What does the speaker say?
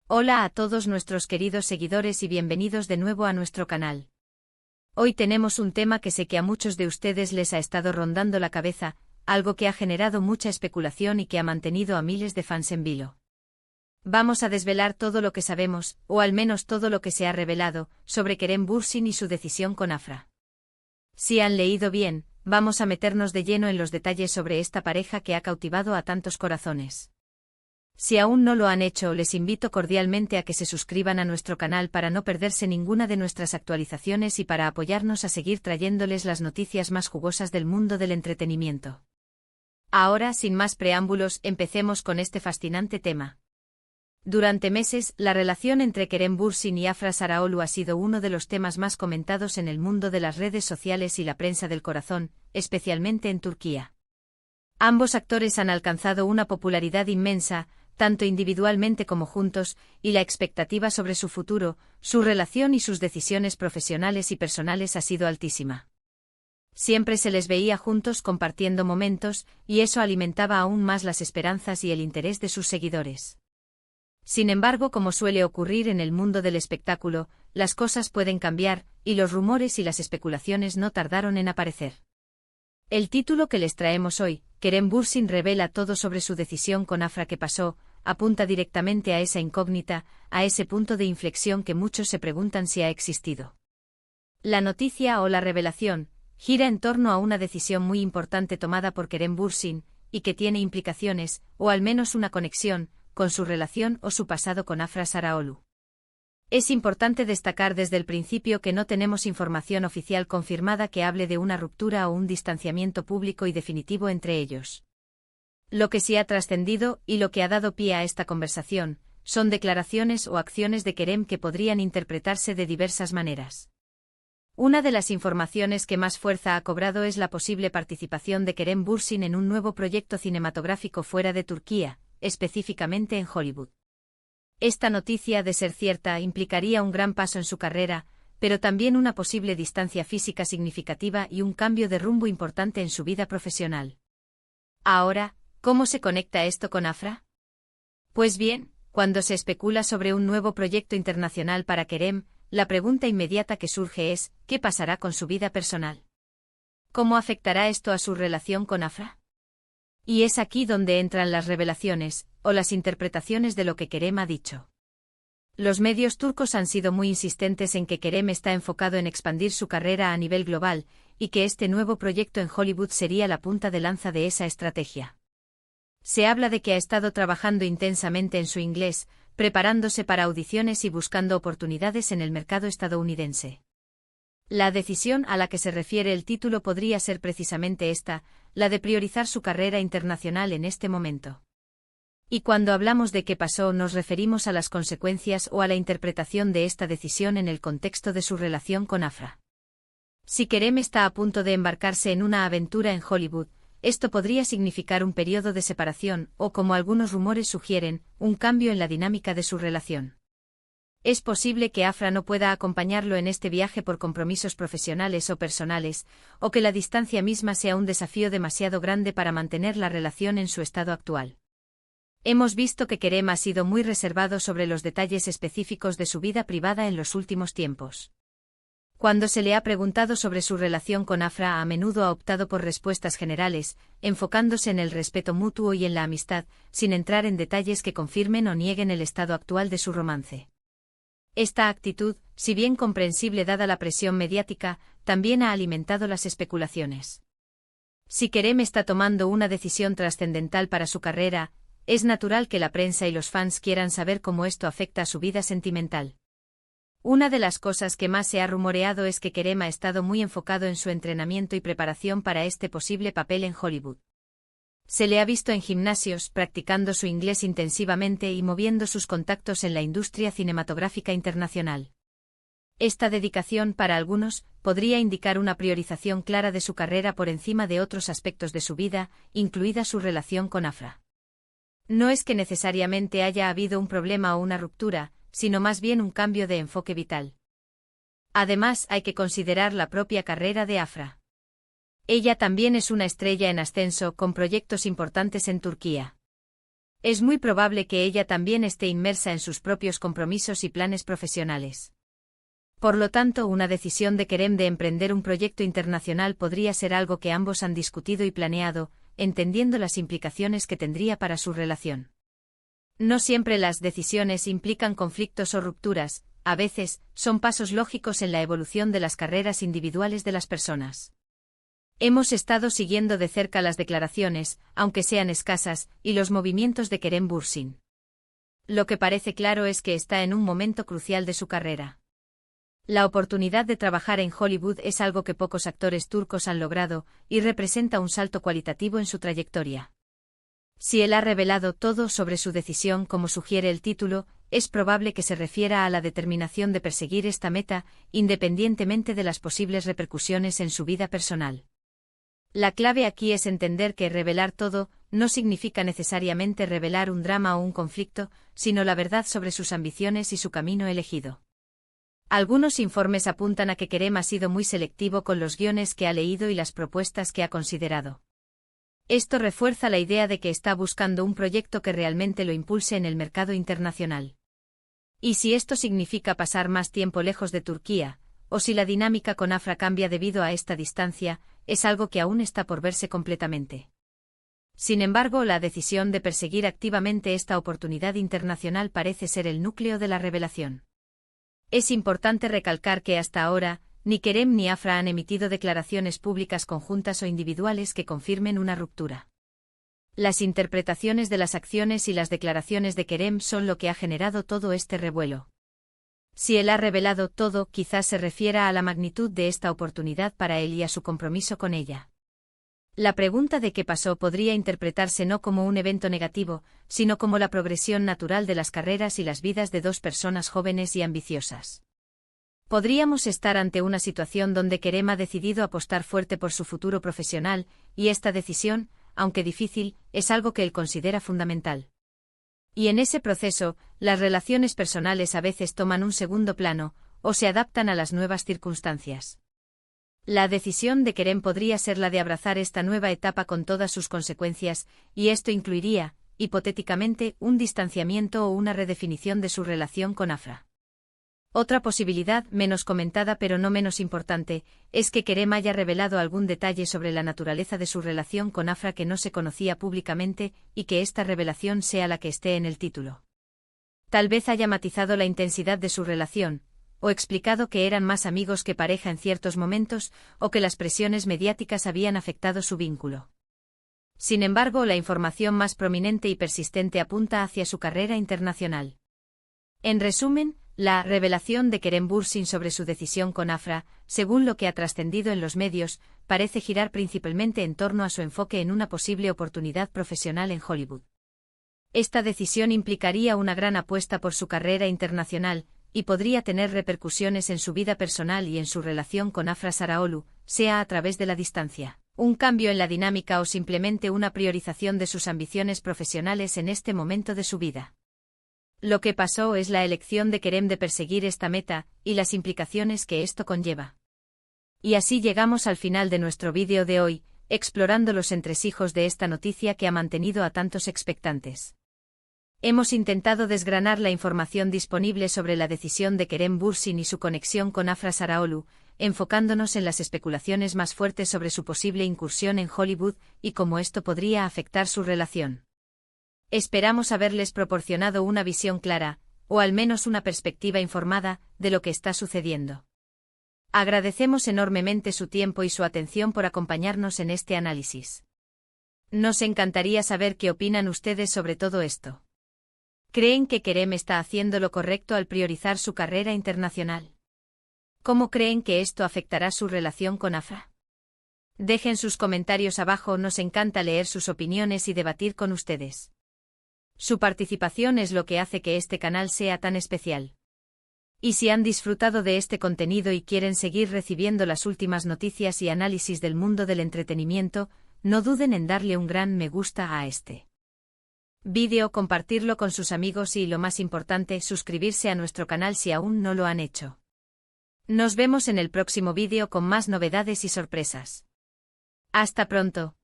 Hola a todos nuestros queridos seguidores y bienvenidos de nuevo a nuestro canal. Hoy tenemos un tema que sé que a muchos de ustedes les ha estado rondando la cabeza, algo que ha generado mucha especulación y que ha mantenido a miles de fans en vilo. Vamos a desvelar todo lo que sabemos, o al menos todo lo que se ha revelado, sobre Kerem Bürsin y su decisión con Afra. Si han leído bien, vamos a meternos de lleno en los detalles sobre esta pareja que ha cautivado a tantos corazones. Si aún no lo han hecho, les invito cordialmente a que se suscriban a nuestro canal para no perderse ninguna de nuestras actualizaciones y para apoyarnos a seguir trayéndoles las noticias más jugosas del mundo del entretenimiento. Ahora, sin más preámbulos, empecemos con este fascinante tema. Durante meses, la relación entre Kerem Bürsin y Afra Sarıoğlu ha sido uno de los temas más comentados en el mundo de las redes sociales y la prensa del corazón, especialmente en Turquía. Ambos actores han alcanzado una popularidad inmensa, tanto individualmente como juntos, y la expectativa sobre su futuro, su relación y sus decisiones profesionales y personales ha sido altísima. Siempre se les veía juntos compartiendo momentos, y eso alimentaba aún más las esperanzas y el interés de sus seguidores. Sin embargo, como suele ocurrir en el mundo del espectáculo, las cosas pueden cambiar, y los rumores y las especulaciones no tardaron en aparecer. El título que les traemos hoy, Kerem Bürsin revela todo sobre su decisión con Afra que pasó, apunta directamente a esa incógnita, a ese punto de inflexión que muchos se preguntan si ha existido. La noticia o la revelación gira en torno a una decisión muy importante tomada por Kerem Bürsin, y que tiene implicaciones, o al menos una conexión, con su relación o su pasado con Afra Sarıoğlu. Es importante destacar desde el principio que no tenemos información oficial confirmada que hable de una ruptura o un distanciamiento público y definitivo entre ellos. Lo que sí ha trascendido, y lo que ha dado pie a esta conversación, son declaraciones o acciones de Kerem que podrían interpretarse de diversas maneras. Una de las informaciones que más fuerza ha cobrado es la posible participación de Kerem Bürsin en un nuevo proyecto cinematográfico fuera de Turquía, específicamente en Hollywood. Esta noticia, de ser cierta, implicaría un gran paso en su carrera, pero también una posible distancia física significativa y un cambio de rumbo importante en su vida profesional. Ahora, ¿cómo se conecta esto con Afra? Pues bien, cuando se especula sobre un nuevo proyecto internacional para Kerem, la pregunta inmediata que surge es, ¿qué pasará con su vida personal? ¿Cómo afectará esto a su relación con Afra? Y es aquí donde entran las revelaciones, o las interpretaciones de lo que Kerem ha dicho. Los medios turcos han sido muy insistentes en que Kerem está enfocado en expandir su carrera a nivel global, y que este nuevo proyecto en Hollywood sería la punta de lanza de esa estrategia. Se habla de que ha estado trabajando intensamente en su inglés, preparándose para audiciones y buscando oportunidades en el mercado estadounidense. La decisión a la que se refiere el título podría ser precisamente esta, la de priorizar su carrera internacional en este momento. Y cuando hablamos de qué pasó, nos referimos a las consecuencias o a la interpretación de esta decisión en el contexto de su relación con Afra. Si Kerem está a punto de embarcarse en una aventura en Hollywood, esto podría significar un periodo de separación o, como algunos rumores sugieren, un cambio en la dinámica de su relación. Es posible que Afra no pueda acompañarlo en este viaje por compromisos profesionales o personales, o que la distancia misma sea un desafío demasiado grande para mantener la relación en su estado actual. Hemos visto que Kerem ha sido muy reservado sobre los detalles específicos de su vida privada en los últimos tiempos. Cuando se le ha preguntado sobre su relación con Afra, a menudo ha optado por respuestas generales, enfocándose en el respeto mutuo y en la amistad, sin entrar en detalles que confirmen o nieguen el estado actual de su romance. Esta actitud, si bien comprensible dada la presión mediática, también ha alimentado las especulaciones. Si Kerem está tomando una decisión trascendental para su carrera, es natural que la prensa y los fans quieran saber cómo esto afecta a su vida sentimental. Una de las cosas que más se ha rumoreado es que Kerem ha estado muy enfocado en su entrenamiento y preparación para este posible papel en Hollywood. Se le ha visto en gimnasios, practicando su inglés intensivamente y moviendo sus contactos en la industria cinematográfica internacional. Esta dedicación, para algunos, podría indicar una priorización clara de su carrera por encima de otros aspectos de su vida, incluida su relación con Afra. No es que necesariamente haya habido un problema o una ruptura, sino más bien un cambio de enfoque vital. Además, hay que considerar la propia carrera de Afra. Ella también es una estrella en ascenso con proyectos importantes en Turquía. Es muy probable que ella también esté inmersa en sus propios compromisos y planes profesionales. Por lo tanto, una decisión de Kerem de emprender un proyecto internacional podría ser algo que ambos han discutido y planeado, entendiendo las implicaciones que tendría para su relación. No siempre las decisiones implican conflictos o rupturas, a veces, son pasos lógicos en la evolución de las carreras individuales de las personas. Hemos estado siguiendo de cerca las declaraciones, aunque sean escasas, y los movimientos de Kerem Bürsin. Lo que parece claro es que está en un momento crucial de su carrera. La oportunidad de trabajar en Hollywood es algo que pocos actores turcos han logrado, y representa un salto cualitativo en su trayectoria. Si él ha revelado todo sobre su decisión como sugiere el título, es probable que se refiera a la determinación de perseguir esta meta, independientemente de las posibles repercusiones en su vida personal. La clave aquí es entender que revelar todo no significa necesariamente revelar un drama o un conflicto, sino la verdad sobre sus ambiciones y su camino elegido. Algunos informes apuntan a que Kerem ha sido muy selectivo con los guiones que ha leído y las propuestas que ha considerado. Esto refuerza la idea de que está buscando un proyecto que realmente lo impulse en el mercado internacional. Y si esto significa pasar más tiempo lejos de Turquía, o si la dinámica con Afra cambia debido a esta distancia, es algo que aún está por verse completamente. Sin embargo, la decisión de perseguir activamente esta oportunidad internacional parece ser el núcleo de la revelación. Es importante recalcar que hasta ahora, ni Kerem ni Afra han emitido declaraciones públicas conjuntas o individuales que confirmen una ruptura. Las interpretaciones de las acciones y las declaraciones de Kerem son lo que ha generado todo este revuelo. Si él ha revelado todo, quizás se refiera a la magnitud de esta oportunidad para él y a su compromiso con ella. La pregunta de qué pasó podría interpretarse no como un evento negativo, sino como la progresión natural de las carreras y las vidas de dos personas jóvenes y ambiciosas. Podríamos estar ante una situación donde Kerem ha decidido apostar fuerte por su futuro profesional, y esta decisión, aunque difícil, es algo que él considera fundamental. Y en ese proceso, las relaciones personales a veces toman un segundo plano, o se adaptan a las nuevas circunstancias. La decisión de Kerem podría ser la de abrazar esta nueva etapa con todas sus consecuencias, y esto incluiría, hipotéticamente, un distanciamiento o una redefinición de su relación con Afra. Otra posibilidad, menos comentada pero no menos importante, es que Kerem haya revelado algún detalle sobre la naturaleza de su relación con Afra que no se conocía públicamente, y que esta revelación sea la que esté en el título. Tal vez haya matizado la intensidad de su relación, o explicado que eran más amigos que pareja en ciertos momentos, o que las presiones mediáticas habían afectado su vínculo. Sin embargo, la información más prominente y persistente apunta hacia su carrera internacional. En resumen, la revelación de Kerem Bürsin sobre su decisión con Afra, según lo que ha trascendido en los medios, parece girar principalmente en torno a su enfoque en una posible oportunidad profesional en Hollywood. Esta decisión implicaría una gran apuesta por su carrera internacional, y podría tener repercusiones en su vida personal y en su relación con Afra Sarıoğlu, sea a través de la distancia, un cambio en la dinámica o simplemente una priorización de sus ambiciones profesionales en este momento de su vida. Lo que pasó es la elección de Kerem de perseguir esta meta, y las implicaciones que esto conlleva. Y así llegamos al final de nuestro vídeo de hoy, explorando los entresijos de esta noticia que ha mantenido a tantos expectantes. Hemos intentado desgranar la información disponible sobre la decisión de Kerem Bürsin y su conexión con Afra Sarıoğlu, enfocándonos en las especulaciones más fuertes sobre su posible incursión en Hollywood y cómo esto podría afectar su relación. Esperamos haberles proporcionado una visión clara, o al menos una perspectiva informada, de lo que está sucediendo. Agradecemos enormemente su tiempo y su atención por acompañarnos en este análisis. Nos encantaría saber qué opinan ustedes sobre todo esto. ¿Creen que Kerem está haciendo lo correcto al priorizar su carrera internacional? ¿Cómo creen que esto afectará su relación con Afra? Dejen sus comentarios abajo, nos encanta leer sus opiniones y debatir con ustedes. Su participación es lo que hace que este canal sea tan especial. Y si han disfrutado de este contenido y quieren seguir recibiendo las últimas noticias y análisis del mundo del entretenimiento, no duden en darle un gran me gusta a este vídeo, compartirlo con sus amigos y, lo más importante, suscribirse a nuestro canal si aún no lo han hecho. Nos vemos en el próximo vídeo con más novedades y sorpresas. Hasta pronto.